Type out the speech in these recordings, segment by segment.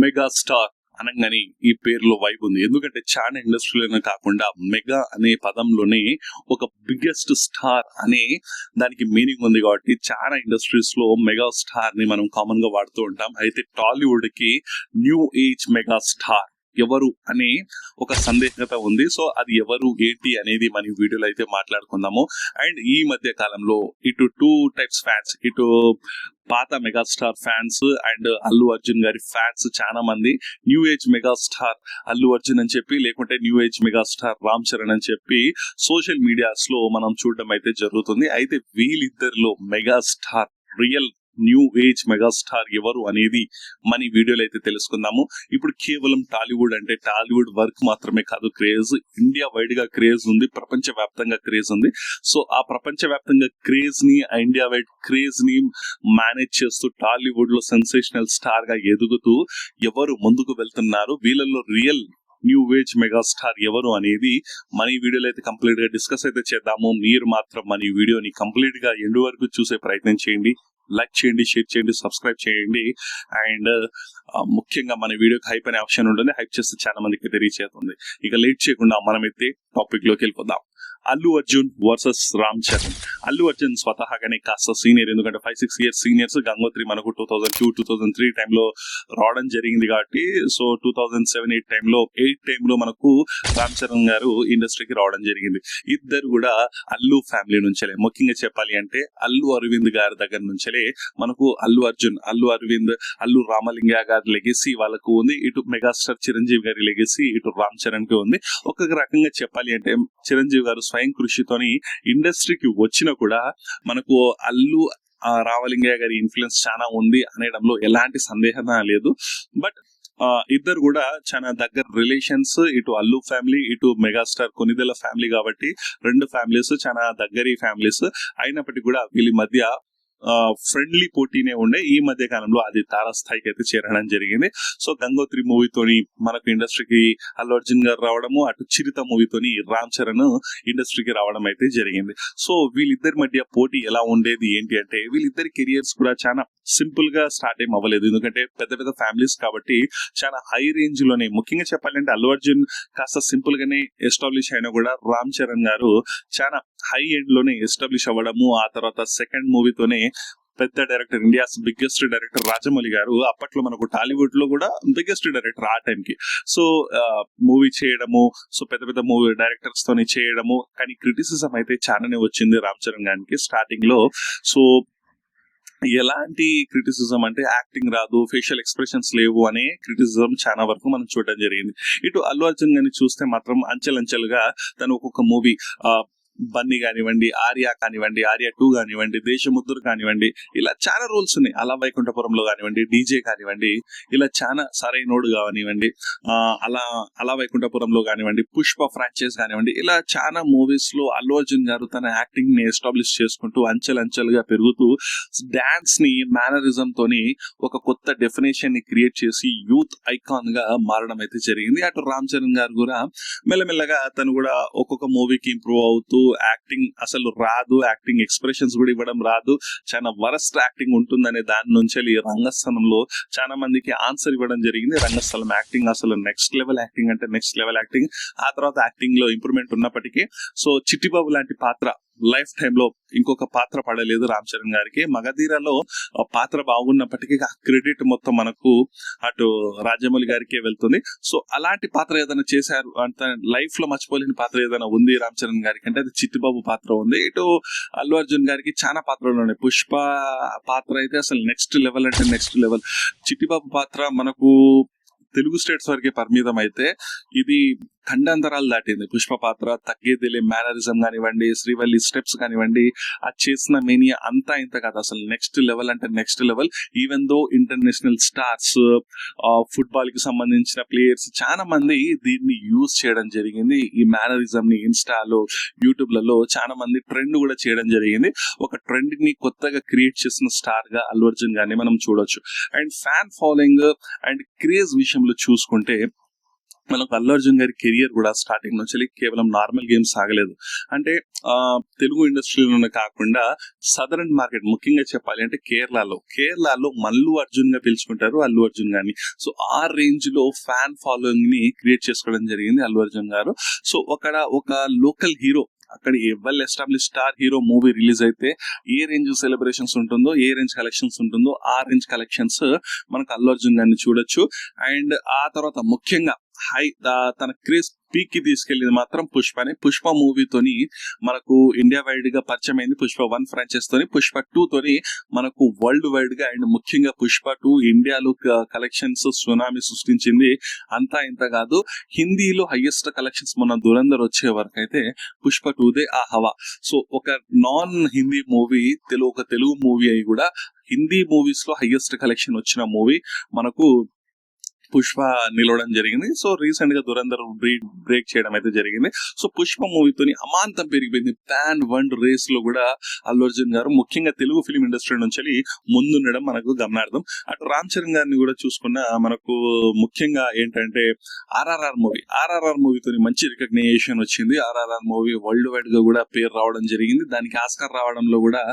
Megastar అనగానే ఈ పేరులో వైబ్ ఉంది. ఎందుకంటే చాలా ఇండస్ట్రీలోనే కాకుండా మెగా అనే పదంలోనే ఒక బిగ్గెస్ట్ స్టార్ అనే దానికి మీనింగ్ ఉంది కాబట్టి చాలా ఇండస్ట్రీస్ లో మెగా స్టార్ ని మనం కామన్ గా వాడుతూ ఉంటాం. అయితే టాలీవుడ్ కి న్యూ ఏజ్ మెగా స్టార్ ఎవరు అనే ఒక సందేహత ఉంది. సో అది ఎవరు ఏంటి అనేది మన వీడియోలో అయితే మాట్లాడుకుందాము. అండ్ ఈ మధ్య కాలంలో ఇటు టూ టైప్స్ ఫ్యాన్స్, ఇటు పాత megastar fans and Allu Arjun గారి ఫ్యాన్స్ చాలా మంది new age megastar Allu Arjun అని చెప్పి, లేకుంటే new age megastar Ram Charan అని చెప్పి సోషల్ మీడియాస్ లో మనం చూడడం అయితే జరుగుతుంది. అయితే వీళ్ళిద్దరిలో megastar, real new age megastar ఎవరు అనేది మన వీడియోలో అయితే తెలుసుకుందాము. ఇప్పుడు కేవలం టాలీవుడ్ అంటే టాలీవుడ్ వర్క్ మాత్రమే కాదు క్రేజ్, ఇండియా వైడ్ గా క్రేజ్ ఉంది, ప్రపంచ వ్యాప్తంగా క్రేజ్ ఉంది. సో ఆ ప్రపంచ వ్యాప్తంగా క్రేజ్ ని, ఇండియా వైడ్ క్రేజ్ ని మేనేజ్ చేస్తూ టాలీవుడ్ లో సెన్సేషనల్ స్టార్ గా ఎదుగుతూ ఎవరు ముందుకు వెళ్తున్నారు, వీళ్ళల్లో రియల్ న్యూ ఏజ్ మెగాస్టార్ ఎవరు అనేది మన ఈ వీడియోలో అయితే కంప్లీట్ గా డిస్కస్ అయితే చేద్దాము. మీరు మాత్రం మన ఈ వీడియోని కంప్లీట్ గా ఎండ్ వరకు చూసే ప్రయత్నం చేయండి. లైక్ చేయండి, షేర్ చేయండి, సబ్స్క్రైబ్ చేయండి. అండ్ ముఖ్యంగా మన వీడియోకి హైప్ అనే ఆప్షన్ ఉంటుంది. హైప్ చేస్తే చాలా మందికి అయితే రీచ్ అవుతుంది. ఇక లేట్ చేయకుండా మనమైతే టాపిక్ లోకి వెళ్ళిపోదాం. అల్లు అర్జున్ వర్సెస్ రామ్ చరణ్. అల్లు అర్జున్ స్వతహాగానే కాస్త సీనియర్, ఎందుకంటే 5-6 years సీనియర్స్. గంగోత్రి మనకు 2002-2003 టైంలో రావడం జరిగింది కాబట్టి, సో 2007-8 టైంలో మనకు రామ్ చరణ్ గారు ఇండస్ట్రీకి రావడం జరిగింది. ఇద్దరు కూడా అల్లు ఫ్యామిలీ నుంచే, ముఖ్యంగా చెప్పాలి అంటే అల్లు అరవింద్ గారి దగ్గర నుంచే మనకు అల్లు అర్జున్, అల్లు అరవింద్, అల్లు రామలింగ గారి లెగసీ వాళ్ళకు ఉంది. ఇటు మెగాస్టార్ చిరంజీవి గారి లెగసీ ఇటు రామ్ చరణ్ కి ఉంది. ఒక రకంగా చెప్పాలి అంటే చిరంజీవి గారు స్వయం కృషితోని ఇండస్ట్రీకి వచ్చినా కూడా మనకు అల్లు రామలింగయ్య గారి ఇన్ఫ్లుయెన్స్ చాలా ఉంది అనేటంలో ఎలాంటి సందేహం లేదు. బట్ ఇద్దరు కూడా చాలా దగ్గర రిలేషన్స్, ఇటు అల్లు ఫ్యామిలీ, ఇటు మెగాస్టార్ కొనిదెల ఫ్యామిలీ కాబట్టి రెండు ఫ్యామిలీస్ చాలా దగ్గరి ఫ్యామిలీస్ అయినప్పటికీ కూడా వీళ్ళ మధ్య ఫ్రెండ్లీ పోటీనే ఉండే. ఈ మధ్య కాలంలో అది తారాస్థాయికి అయితే చేరడం జరిగింది. సో గంగోత్రి మూవీతోని మనకు ఇండస్ట్రీకి అల్లు అర్జున్ గారు రావడము, అటు చిరుత మూవీతోని రామ్ చరణ్ ఇండస్ట్రీకి రావడం అయితే జరిగింది. సో వీళ్ళిద్దరి మధ్య పోటీ ఎలా ఉండేది ఏంటి అంటే, వీళ్ళిద్దరి కెరియర్స్ కూడా చాలా సింపుల్ గా స్టార్ట్ ఏం అవ్వలేదు. ఎందుకంటే పెద్ద పెద్ద ఫ్యామిలీస్ కాబట్టి చాలా హై రేంజ్ లోనే, ముఖ్యంగా చెప్పాలంటే అల్లు అర్జున్ కాస్త సింపుల్ గానే ఎస్టాబ్లిష్ అయినా కూడా రామ్ చరణ్ గారు చాలా హై ఎండ్ లోనే ఎస్టాబ్లిష్ అవ్వడము. ఆ తర్వాత సెకండ్ మూవీతోనే పెద్ద director, India's biggest director Rajamouli గారు, అప్పట్లో మనకు టాలీవుడ్ లో కూడా బిగ్గెస్ట్ డైరెక్టర్ ఆ టైంకి. సో మూవీ చేయడము, సో పెద్ద పెద్ద మూవీ డైరెక్టర్స్ తోని చేయడము. కానీ క్రిటిసిజం అయితే చాలానే వచ్చింది రామ్ చరణ్ గారికి స్టార్టింగ్ లో. సో ఎలాంటి క్రిటిసిజం అంటే యాక్టింగ్ రాదు, ఫేషియల్ ఎక్స్ప్రెషన్స్ లేవు అనే క్రిటిసిజం చాలా వరకు మనం చూడడం జరిగింది. ఇటు అల్లు అర్జున్ గారిని చూస్తే మాత్రం అంచెలంచెలుగా తను ఒక్కొక్క మూవీ, బన్నీ కానివ్వండి, ఆర్య కానివ్వండి, ఆర్య 2 కానివ్వండి, దేశముద్రు కానివ్వండి, ఇలా చాలా రోల్స్ ఉన్నాయి. అలా వైకుంఠపురంలో కానివ్వండి, డీజే కానివ్వండి, ఇలా చాలా సరైనోడు కానివ్వండి, అలా వైకుంఠపురంలో కానివ్వండి, పుష్ప ఫ్రాంచైజ్ కానివ్వండి, ఇలా చాలా మూవీస్ లో అల్లు అర్జున్ గారు తన యాక్టింగ్ ని ఎస్టాబ్లిష్ చేసుకుంటూ అంచెలంచెలుగా పెరుగుతూ డాన్స్ ని మేనరిజం తోని ఒక కొత్త డెఫినేషన్ ని క్రియేట్ చేసి యూత్ ఐకాన్ గా మారడం అయితే జరిగింది. అటు రామ్ చరణ్ గారు కూడా మెల్లమెల్లగా తను కూడా ఒక్కొక్క మూవీకి ఇంప్రూవ్ అవుతూ, యాక్టింగ్ అసలు రాదు, యాక్టింగ్ ఎక్స్ప్రెషన్స్ కూడా ఇవ్వడం రాదు, చాలా వరస్ట్ యాక్టింగ్ ఉంటుందనే దాని నుంచి రంగస్థలంలో చాలా మందికి ఆన్సర్ ఇవ్వడం జరిగింది. రంగస్థలం యాక్టింగ్ అసలు నెక్స్ట్ లెవెల్ యాక్టింగ్ అంటే నెక్స్ట్ లెవెల్ యాక్టింగ్. ఆ తర్వాత యాక్టింగ్ లో ఇంప్రూవ్మెంట్ ఉన్నప్పటికీ, సో చిట్టిబాబు లాంటి పాత్ర లైఫ్ టైమ్ లో ఇంకొక పాత్ర పడలేదు రామ్ చరణ్ గారికి. మగధీరలో పాత్ర బాగున్నప్పటికీ ఆ క్రెడిట్ మొత్తం మనకు అటు రాజమౌళి గారికే వెళ్తుంది. సో అలాంటి పాత్ర ఏదైనా చేశారు అంటే, లైఫ్ లో మర్చిపోలేని పాత్ర ఏదైనా ఉంది రామ్ చరణ్ గారికి అంటే అది చిట్టిబాబు పాత్ర ఉంది. ఇటు అల్లు అర్జున్ గారికి చాలా పాత్రలు ఉన్నాయి. పుష్ప పాత్ర అయితే అసలు నెక్స్ట్ లెవెల్ అంటే నెక్స్ట్ లెవెల్. చిట్టిబాబు పాత్ర మనకు తెలుగు స్టేట్స్ వరకే పరిమితం అయితే ఇది ఖండాంతరాలు దాటింది. పుష్ప పాత్ర తగ్గేదిలే, మేనరిజం కానివ్వండి, శ్రీవల్లి స్టెప్స్ కానివ్వండి, అది చేసిన మేనియా అంతా ఇంత కాదు, అసలు నెక్స్ట్ లెవెల్ అంటే next level. Even though international stars, football కి సంబంధించిన ప్లేయర్స్ చాలా మంది దీన్ని యూజ్ చేయడం జరిగింది. ఈ మేనరిజం ని ఇన్స్టాలో, యూట్యూబ్ లలో చాలా మంది ట్రెండ్ కూడా చేయడం జరిగింది. ఒక ట్రెండ్ ని కొత్తగా క్రియేట్ చేసిన స్టార్ గా అల్లు అర్జున్ గారిని మనం చూడొచ్చు. And fan following and craze విషయంలో చూసుకుంటే మనకు అల్లు అర్జున్ గారి కెరియర్ కూడా స్టార్టింగ్ నుంచి కేవలం నార్మల్ గేమ్స్ సాగలేదు. అంటే తెలుగు ఇండస్ట్రీలోనే కాకుండా సదరన్ మార్కెట్, ముఖ్యంగా చెప్పాలి అంటే కేరళలో మల్లు అర్జున్ గా పిలుచుకుంటారు అల్లు అర్జున్ గారిని. సో ఆ రేంజ్ లో ఫ్యాన్ ఫాలోయింగ్ ని క్రియేట్ చేసుకోవడం జరిగింది అల్లు అర్జున్ గారు. సో ఒక లోకల్ హీరో, అక్కడ well establish star hero movie release అయితే ఏ రేంజ్ సెలబ్రేషన్స్ ఉంటుందో, ఏ రేంజ్ కలెక్షన్స్ ఉంటుందో, ఆ రేంజ్ కలెక్షన్స్ మనకు అల్లు అర్జున్ గారిని చూడొచ్చు. అండ్ ఆ తర్వాత ముఖ్యంగా తన క్రేజ్ పీక్ కి తీసుకెళ్లింది మాత్రం పుష్ప మూవీతోని మనకు ఇండియా వైడ్ గా పరిచయం అయింది. పుష్ప 1 ఫ్రాంచైజ్ తోని, పుష్ప 2 తోని మనకు వరల్డ్ వైడ్ గా, అండ్ ముఖ్యంగా పుష్ప 2 ఇండియాలో కలెక్షన్స్ సునామీ సృష్టించింది. అంతా ఇంత కాదు, హిందీలో హైయెస్ట్ కలెక్షన్స్ మొన్న దురంధర్ వచ్చే వరకు అయితే పుష్ప 2దే ఆ హవా. సో ఒక non Hindi movie Telugu movie అయి కూడా హిందీ మూవీస్ లో హైయెస్ట్ కలెక్షన్ వచ్చిన మూవీ మనకు పుష్ప నిలవడం జరిగింది. సో రీసెంట్ గా దురంధర్ బ్రేక్ చేయడం అయితే జరిగింది. సో పుష్ప మూవీతోని అమాంతం పెరిగిపోయింది. ప్యాన్ వరల్డ్ రేస్ లో కూడా అల్లు అర్జున్ గారు ముఖ్యంగా తెలుగు ఫిలిం ఇండస్ట్రీ నుంచి ముందుండడం మనకు గమనార్థం. అటు రామ్ చరణ్ గారిని కూడా చూసుకున్న మనకు ముఖ్యంగా ఏంటంటే ఆర్ఆర్ఆర్ మూవీతోని మంచి రికగ్నైజేషన్ వచ్చింది. ఆర్ఆర్ఆర్ మూవీ వరల్డ్ వైడ్ గా కూడా పేరు రావడం జరిగింది. దానికి ఆస్కార్ రావడంలో కూడా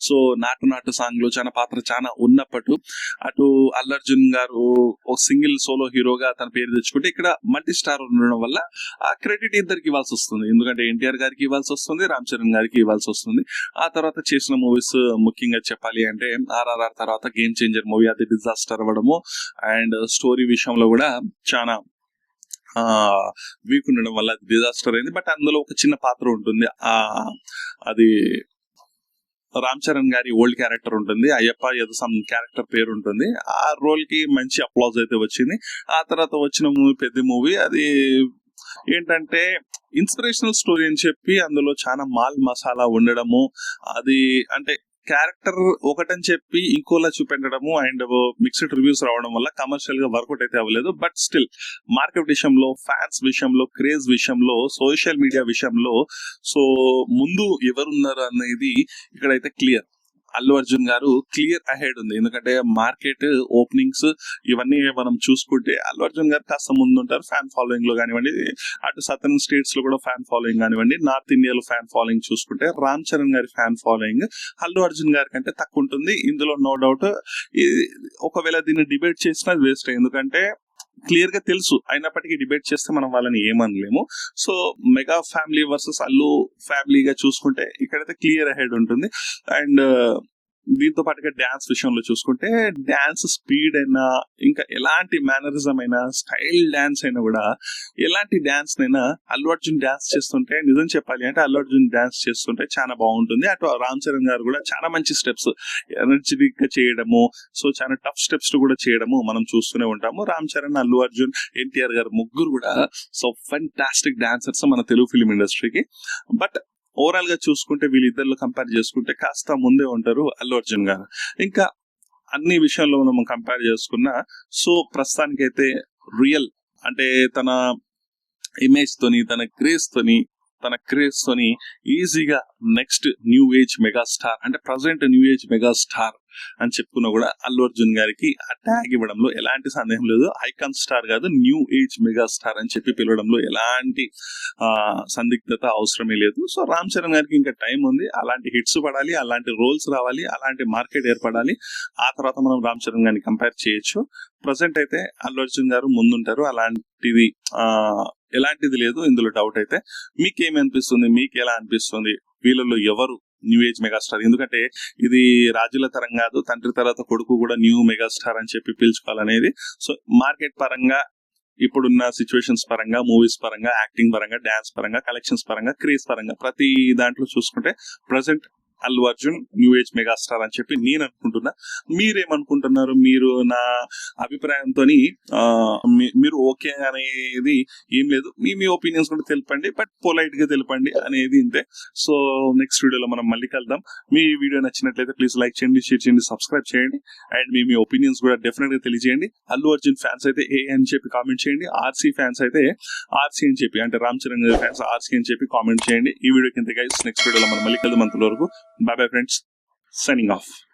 సో నాటు సాంగ్ లో చాలా పాత్ర చాలా ఉన్నప్పటి అటు అల్లు అర్జున్ గారు ఒక సింగిల్ సోలో హీరోగా తన పేరు తెచ్చుకుంటే ఇక్కడ మల్టీ స్టార్ ఉండడం వల్ల ఆ క్రెడిట్ ఇద్దరికి ఇవ్వాల్సి వస్తుంది. ఎందుకంటే ఎన్టీఆర్ గారికి ఇవ్వాల్సి వస్తుంది, రామ్ చరణ్ గారికి ఇవ్వాల్సి వస్తుంది. ఆ తర్వాత చేసిన మూవీస్ ముఖ్యంగా చెప్పాలి అంటే ఆర్ఆర్ఆర్ తర్వాత గేమ్ చేంజర్ మూవీ, అది డిజాస్టర్ అవ్వడము అండ్ స్టోరీ విషయంలో కూడా చాలా వీక్ ఉండడం వల్ల డిజాస్టర్ అయింది. బట్ అందులో ఒక చిన్న పాత్ర ఉంటుంది, అది రామ్ చరణ్ గారి ఓల్డ్ క్యారెక్టర్ ఉంటుంది, అయ్యప్ప ఏదో సమ్ క్యారెక్టర్ పేరు ఉంటుంది. ఆ రోల్ కి మంచి అప్లాజ్ అయితే వచ్చింది. ఆ తర్వాత వచ్చిన మూవీ పెద్ద మూవీ, అది ఏంటంటే ఇన్స్పిరేషనల్ స్టోరీ అని చెప్పి అందులో చాలా మాల్ మసాలా ఉండడము, అది అంటే క్యారెక్టర్ ఒకటని చెప్పి ఇంకోలా చూపెట్టడము అండ్ మిక్స్డ్ రివ్యూస్ రావడం వల్ల కమర్షియల్ గా వర్కౌట్ అయితే అవ్వలేదు. బట్ స్టిల్ మార్కెట్ విషయంలో, ఫ్యాన్స్ విషయంలో, క్రేజ్ విషయంలో, సోషల్ మీడియా విషయంలో సో ముందు ఎవరున్నారు అనేది ఇక్కడైతే క్లియర్. అల్లు అర్జున్ గారు క్లియర్ అహెడ్ ఉంది. ఎందుకంటే మార్కెట్ ఓపెనింగ్స్ ఇవన్నీ మనం చూసుకుంటే అల్లు అర్జున్ గారు కాస్త ముందు ఉంటారు ఫ్యాన్ ఫాలోయింగ్ లో కానివ్వండి, అటు సదరన్ స్టేట్స్ లో కూడా ఫ్యాన్ ఫాలోయింగ్ కానివ్వండి, నార్త్ ఇండియాలో ఫ్యాన్ ఫాలోయింగ్ చూసుకుంటే రామ్ చరణ్ గారి ఫ్యాన్ ఫాలోయింగ్ అల్లు అర్జున్ గారి కంటే తక్కువ ఉంటుంది. ఇందులో నో డౌట్. ఒకవేళ దీన్ని డిబేట్ చేసినా వేస్ట్, ఎందుకంటే క్లియర్ గా తెలుసు. అయినప్పటికీ డిబేట్ చేస్తే మనం వాళ్ళని ఏమనలేము. So mega family versus Allu ఫ్యామిలీగా చూసుకుంటే ఇక్కడైతే క్లియర్ అహెడ్ ఉంటుంది. అండ్ దీంతో పాటుగా డాన్స్ విషయంలో చూసుకుంటే డాన్స్ స్పీడ్ అయినా, ఇంకా ఎలాంటి మేనరిజం అయినా, స్టైల్ డాన్స్ అయినా కూడా, ఎలాంటి డాన్స్ అయినా అల్లు అర్జున్ డాన్స్ చేస్తుంటే, నిజం చెప్పాలి అంటే అల్లు అర్జున్ డాన్స్ చేస్తుంటే చాలా బాగుంటుంది. అటు రామ్ చరణ్ గారు కూడా చాలా మంచి స్టెప్స్ ఎనర్జెటిక్ గా చేయడము, సో చాలా టఫ్ స్టెప్స్ కూడా చేయడము మనం చూస్తూనే ఉంటాము. రామ్ చరణ్, అల్లు అర్జున్, ఎన్టీఆర్ గారు ముగ్గురు కూడా సో ఫెంటాస్టిక్ డాన్సర్స్ మన తెలుగు ఫిలిం ఇండస్ట్రీకి. బట్ ఓవరాల్ గా చూసుకుంటే వీళ్ళిద్దరిలో కంపేర్ చేసుకుంటే కాస్త ముందే ఉంటారు అల్లు అర్జున్ గారు. ఇంకా అన్ని విషయాల్లో మనం కంపేర్ చేసుకున్నా సో ప్రస్తుతానికైతే రియల్ అంటే తన ఇమేజ్ తోని, తన క్రేజ్ తోని ఈజీగా నెక్స్ట్ న్యూ ఏజ్ మెగాస్టార్, అంటే ప్రజెంట్ న్యూ ఏజ్ మెగాస్టార్ అని చెప్పుకున్నా కూడా అల్లు అర్జున్ గారికి ఆ ట్యాగ్ ఇవ్వడంలో ఎలాంటి సందేహం లేదు. ఐకాన్ స్టార్ కాదు, న్యూ ఏజ్ మెగాస్టార్ అని చెప్పి పిలవడంలో ఎలాంటి సందిగ్ధత అవసరమే లేదు. సో రామ్ చరణ్ గారికి ఇంకా టైం ఉంది. అలాంటి హిట్స్ పడాలి, అలాంటి రోల్స్ రావాలి, అలాంటి మార్కెట్ ఏర్పడాలి. ఆ తర్వాత మనం రామ్ చరణ్ గారిని కంపేర్ చేయొచ్చు. ప్రజెంట్ అయితే అల్లు అర్జున్ గారు ముందుంటారు. ఎలాంటిది లేదు ఇందులో డౌట్ అయితే. మీకేమనిపిస్తుంది, మీకు ఎలా అనిపిస్తుంది, వీళ్ళలో ఎవరు న్యూ ఏజ్ మెగాస్టార్? ఎందుకంటే ఇది రాజుల తరం కాదు, తండ్రి తర్వాత కొడుకు కూడా న్యూ మెగాస్టార్ అని చెప్పి పిలుచుకోవాలనేది. సో మార్కెట్ పరంగా, ఇప్పుడున్న సిచ్యువేషన్స్ పరంగా, మూవీస్ పరంగా, యాక్టింగ్ పరంగా, డాన్స్ పరంగా, కలెక్షన్స్ పరంగా, క్రేజ్ పరంగా, ప్రతి దాంట్లో చూసుకుంటే present Allu Arjun new age megastar అని చెప్పి నేను అనుకుంటున్నా. మీరేమనుకుంటున్నారు? మీరు నా అభిప్రాయంతో మీరు ఓకే అనేది ఏం లేదు, మీ ఒపీనియన్స్ కూడా తెలపండి, బట్ పొలైట్ గా తెలపండి అనేది ఇంతే. సో నెక్స్ట్ వీడియోలో మనం మళ్ళీ కలుద్దాం. మీ వీడియో నచ్చినట్లయితే ప్లీజ్ లైక్ చేయండి, షేర్ చేయండి, సబ్స్క్రైబ్ చేయండి. అండ్ మీ ఒపీనియన్స్ కూడా డెఫినెట్ గా తెలియజేయండి. అల్లు అర్జున్ ఫ్యాన్స్ అయితే ఏ అని చెప్పి కామెంట్ చేయండి, ఆర్సీ ఫ్యాన్స్ అయితే ఆర్సీ అని చెప్పి, అంటే రామ్ చరణ్ గారి ఫ్యాన్స్ ఆర్సీ అని చెప్పి కామెంట్ చేయండి. ఈ వీడియో కింద గైస్ నెక్స్ట్ వీడియోలో మనం మళ్ళీ కలుద్దాం. అంతవరకు bye bye friends, signing off.